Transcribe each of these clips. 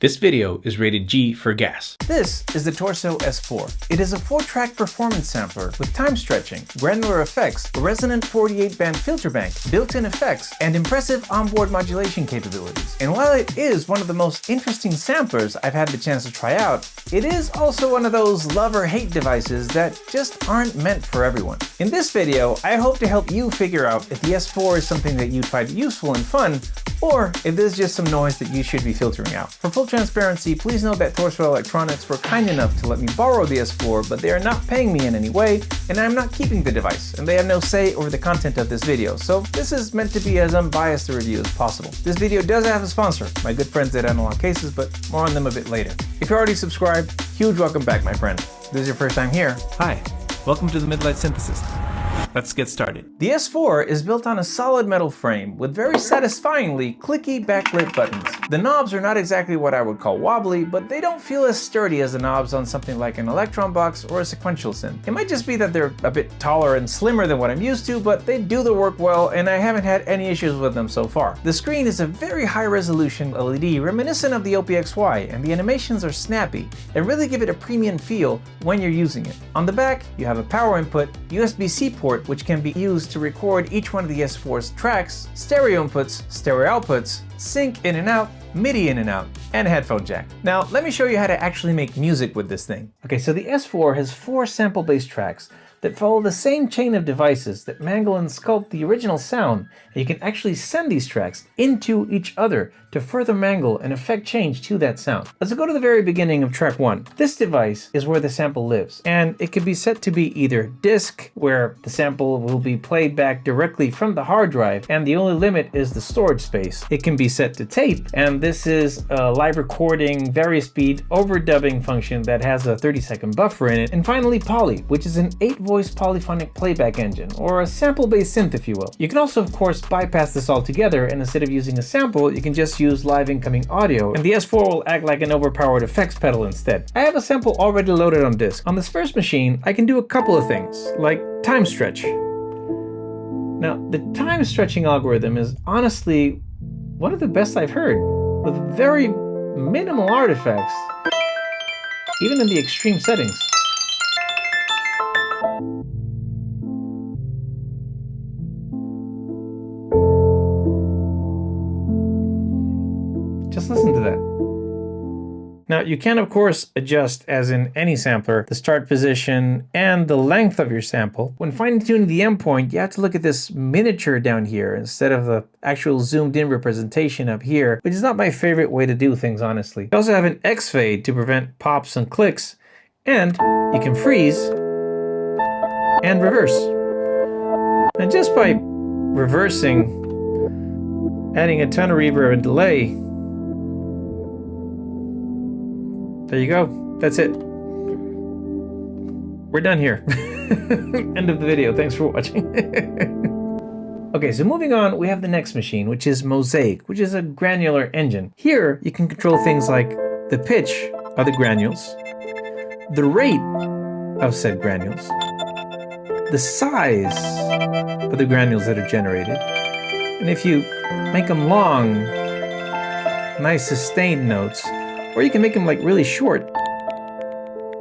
This video is rated G for gas. This is the Torso S-4. It is a 4-track performance sampler with time stretching, granular effects, a resonant 48-band filter bank, built-in effects, and impressive onboard modulation capabilities. And while it is one of the most interesting samplers I've had the chance to try out, it is also one of those love or hate devices that just aren't meant for everyone. In this video, I hope to help you figure out if the S-4 is something that you'd find useful and fun, or if there's just some noise that you should be filtering out. For full transparency, please note that Torso Electronics were kind enough to let me borrow the S-4, but they are not paying me in any way, and I'm not keeping the device, and they have no say over the content of this video, so this is meant to be as unbiased a review as possible. This video does have a sponsor, my good friends at Analog Cases, but more on them a bit later. If you're already subscribed, huge welcome back, my friend. If this is your first time here, Hi, welcome to the Midlight Synthesis. Let's get started. the S-4 is built on a solid metal frame with very satisfyingly clicky backlit buttons. The knobs are not exactly what I would call wobbly, but they don't feel as sturdy as the knobs on something like an Electron box or a sequential synth. It might just be that they're a bit taller and slimmer than what I'm used to, but they do the work well, and I haven't had any issues with them so far. The screen is a very high resolution LED reminiscent of the OPXY, and the animations are snappy and really give it a premium feel when you're using it. On the back, you have a power input, USB-C port, which can be used to record each one of the S-4's tracks, stereo inputs, stereo outputs, sync in and out, MIDI in and out, and a headphone jack. Now, let me show you how to actually make music with this thing. Okay, so the S-4 has 4 sample-based tracks that follow the same chain of devices that mangle and sculpt the original sound, and you can actually send these tracks into each other to further mangle and affect change to that sound. Let's go to the very beginning of track 1. This device is where the sample lives, and it can be set to be either disk, where the sample will be played back directly from the hard drive, and the only limit is the storage space. It can be set to tape, and this is a live recording, vari-speed overdubbing function that has a 30-second buffer in it. And finally, poly, which is an 8-voice polyphonic playback engine, or a sample-based synth, if you will. You can also, of course, bypass this altogether, and instead of using a sample, you can just use live incoming audio, and the S-4 will act like an overpowered effects pedal instead. I have a sample already loaded on disk. On this first machine, I can do a couple of things, like time stretch. Now, the time stretching algorithm is honestly one of the best I've heard, with very minimal artifacts, even in the extreme settings. Just listen to that. Now, you can, of course, adjust, as in any sampler, the start position and the length of your sample. When fine-tuning the endpoint, you have to look at this miniature down here instead of the actual zoomed-in representation up here, which is not my favorite way to do things, honestly. You also have an X-fade to prevent pops and clicks, and you can freeze and reverse. And just by reversing, adding a ton of reverb and delay, there you go. That's it. We're done here. End of the video. Thanks for watching. Okay, so moving on, we have the next machine, which is Mosaic, which is a granular engine. Here, you can control things like the pitch of the granules, the rate of said granules, the size of the granules that are generated, and if you make them long, nice sustained notes, or you can make them like really short,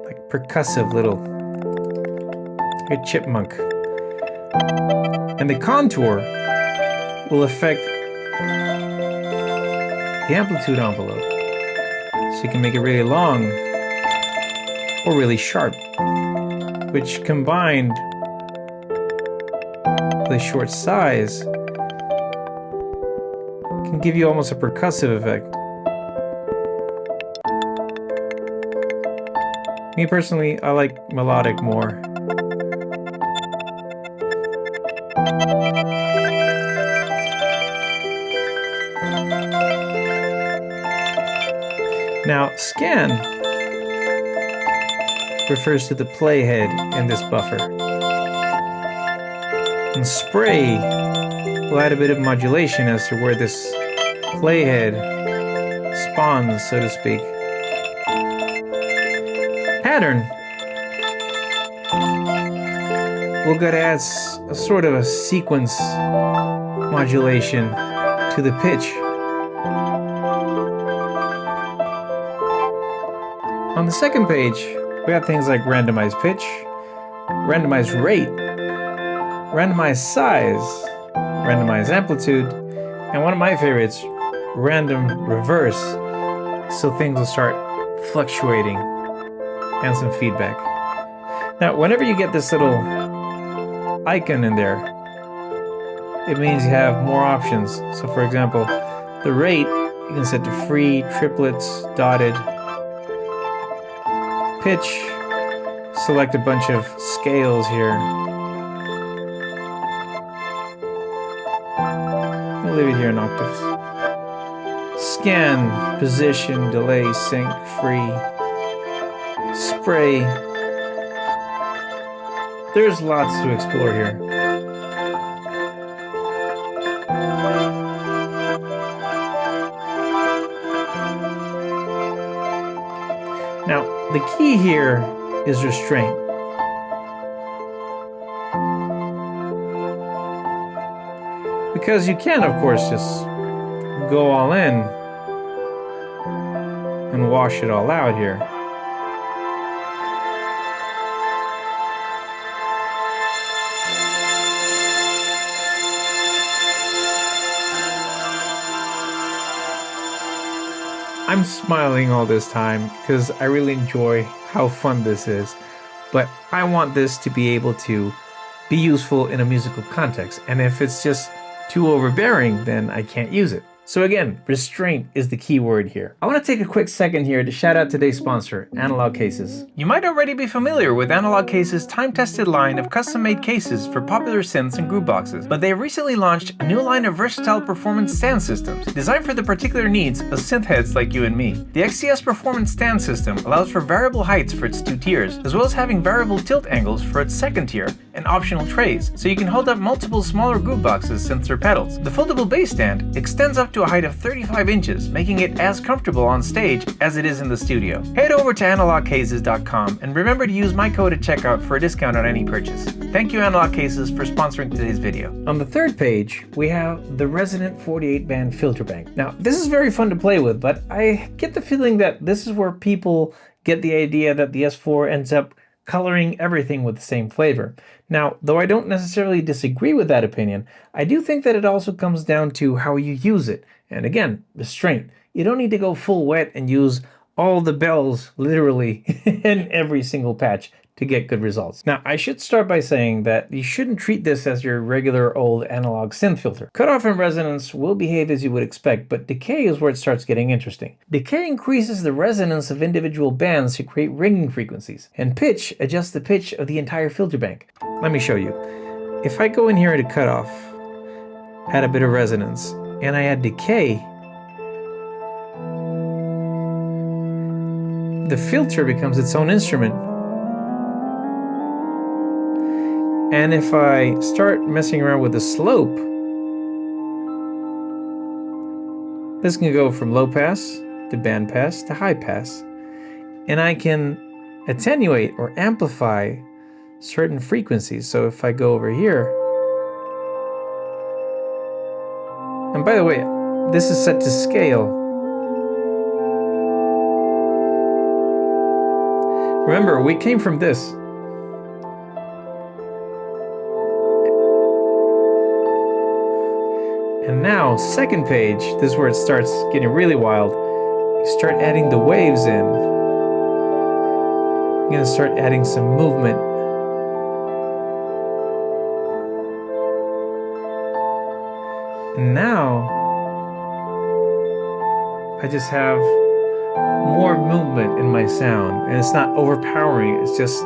like percussive little, like a chipmunk. And the contour will affect the amplitude envelope. So you can make it really long or really sharp, which combined with a short size can give you almost a percussive effect. Me personally, I like melodic more. Now, scan refers to the playhead in this buffer. And spray will add a bit of modulation as to where this playhead spawns, so to speak. Pattern we'll go to add a sort of a sequence modulation to the pitch. On the second page, we got things like randomized pitch, randomized rate, randomized size, randomized amplitude, and one of my favorites, random reverse, so things will start fluctuating, and some feedback. Now, whenever you get this little icon in there, it means you have more options. So for example, the rate, you can set to free, triplets, dotted, pitch, select a bunch of scales here. I'll leave it here in octaves. Scan, position, delay, sync, free, spray. There's lots to explore here. Now, the key here is restraint. Because you can, of course, just go all in and wash it all out here. I'm smiling all this time because I really enjoy how fun this is, but I want this to be able to be useful in a musical context, and if it's just too overbearing, then I can't use it. So again, restraint is the key word here. I want to take a quick second here to shout out today's sponsor, Analog Cases. You might already be familiar with Analog Cases' time-tested line of custom-made cases for popular synths and grooveboxes, but they have recently launched a new line of versatile performance stand systems, designed for the particular needs of synth heads like you and me. The XTS Performance Stand System allows for variable heights for its 2 tiers, as well as having variable tilt angles for its 2nd tier, and optional trays, so you can hold up multiple smaller grooveboxes, synths, or pedals. The foldable bass stand extends up to a height of 35 inches, making it as comfortable on stage as it is in the studio. Head over to analogcases.com and remember to use my code at checkout for a discount on any purchase. Thank you, Analog Cases, for sponsoring today's video. On the third page, we have the Resonant 48-band filter bank. Now, this is very fun to play with, but I get the feeling that this is where people get the idea that the S-4 ends up coloring everything with the same flavor. Now, though I don't necessarily disagree with that opinion, I do think that it also comes down to how you use it. And again, restraint. You don't need to go full wet and use all the bells, literally, in every single patch to get good results. Now, I should start by saying that you shouldn't treat this as your regular old analog synth filter. Cutoff and resonance will behave as you would expect, but decay is where it starts getting interesting. Decay increases the resonance of individual bands to create ringing frequencies, and pitch adjusts the pitch of the entire filter bank. Let me show you. If I go in here to cutoff, add a bit of resonance, and I add decay, the filter becomes its own instrument. And if I start messing around with the slope, this can go from low pass to band pass to high pass. And I can attenuate or amplify certain frequencies. So if I go over here, and by the way, this is set to scale. Remember, we came from this. And now, second page, this is where it starts getting really wild. You start adding the waves in. You're gonna start adding some movement. And now, I just have more movement in my sound. And it's not overpowering, it's just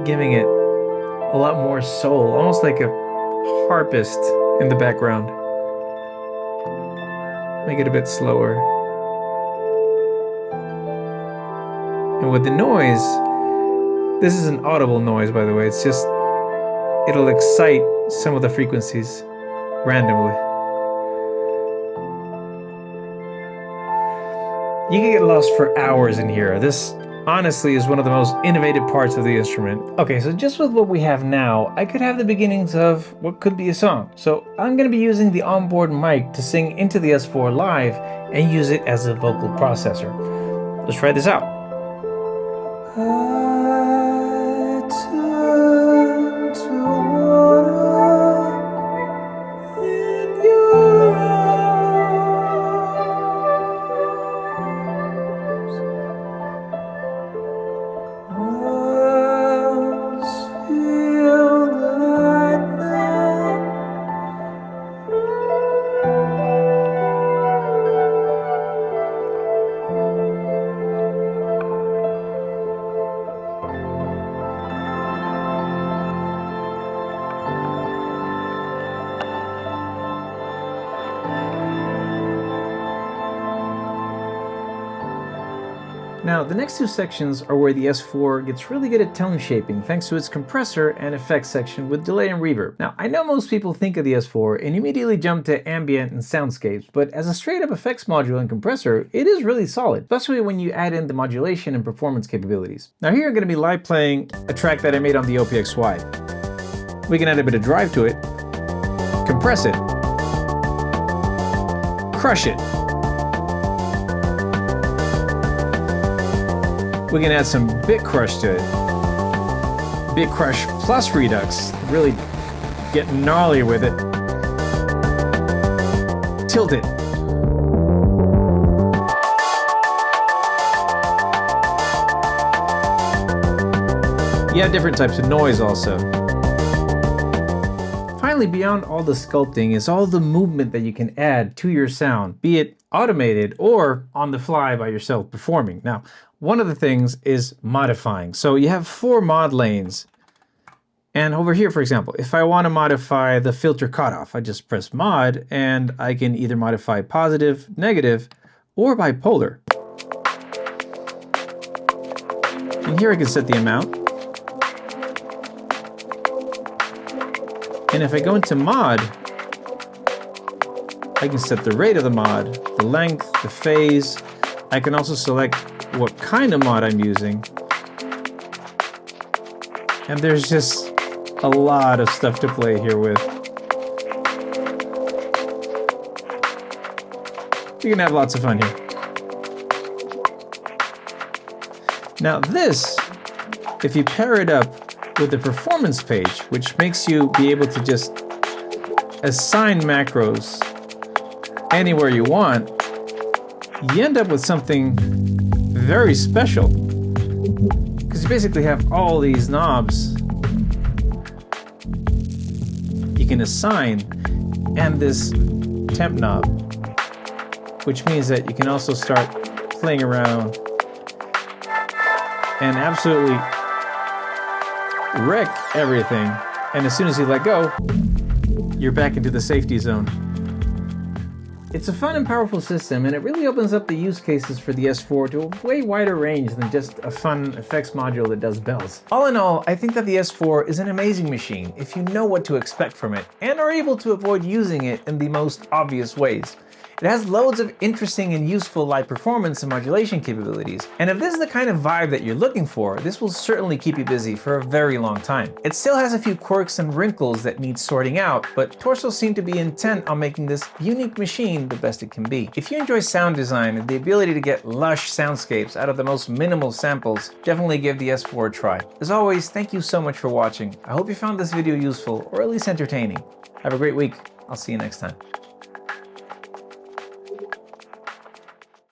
giving it a lot more soul, almost like a harpist in the background. Make it a bit slower. And with the noise, this is an audible noise, by the way. It's just, it'll excite some of the frequencies randomly. You can get lost for hours in here. This honestly is one of the most innovative parts of the instrument. Okay, so just with what we have now, I could have the beginnings of what could be a song. So I'm going to be using the onboard mic to sing into the S-4 live and use it as a vocal processor. Let's try this out. I turn to water in your arms. Walls feel lightning. Now, the next two sections are where the S-4 gets really good at tone shaping thanks to its compressor and effects section with delay and reverb. Now, I know most people think of the S-4 and immediately jump to ambient and soundscapes, but as a straight up effects module and compressor, it is really solid, especially when you add in the modulation and performance capabilities. Now here I'm going to be live playing a track that I made on the OPXY. We can add a bit of drive to it, compress it, crush it. We can add some bit crush to it. Bit crush plus redux, really get gnarly with it. Tilt it. You have different types of noise also. Finally, beyond all the sculpting is all the movement that you can add to your sound, be it automated or on the fly by yourself performing. Now, one of the things is modifying. So you have 4 mod lanes. And over here, for example, if I want to modify the filter cutoff, I just press mod and I can either modify positive, negative, or bipolar. And here I can set the amount. And if I go into mod, I can set the rate of the mod, the length, the phase. I can also select what kind of mod I'm using. And there's just a lot of stuff to play here with. You can have lots of fun here. Now this, if you pair it up with the performance page, which makes you be able to just assign macros anywhere you want, you end up with something very special. Because you basically have all these knobs you can assign, and this temp knob, which means that you can also start playing around and absolutely wreck everything. And as soon as you let go, you're back into the safety zone. It's a fun and powerful system, and it really opens up the use cases for the S-4 to a way wider range than just a fun effects module that does bells. All in all, I think that the S-4 is an amazing machine if you know what to expect from it and are able to avoid using it in the most obvious ways. It has loads of interesting and useful live performance and modulation capabilities, and if this is the kind of vibe that you're looking for, this will certainly keep you busy for a very long time. It still has a few quirks and wrinkles that need sorting out, but Torso seemed to be intent on making this unique machine the best it can be. If you enjoy sound design and the ability to get lush soundscapes out of the most minimal samples, definitely give the S-4 a try. As always, thank you so much for watching. I hope you found this video useful or at least entertaining. Have a great week. I'll see you next time.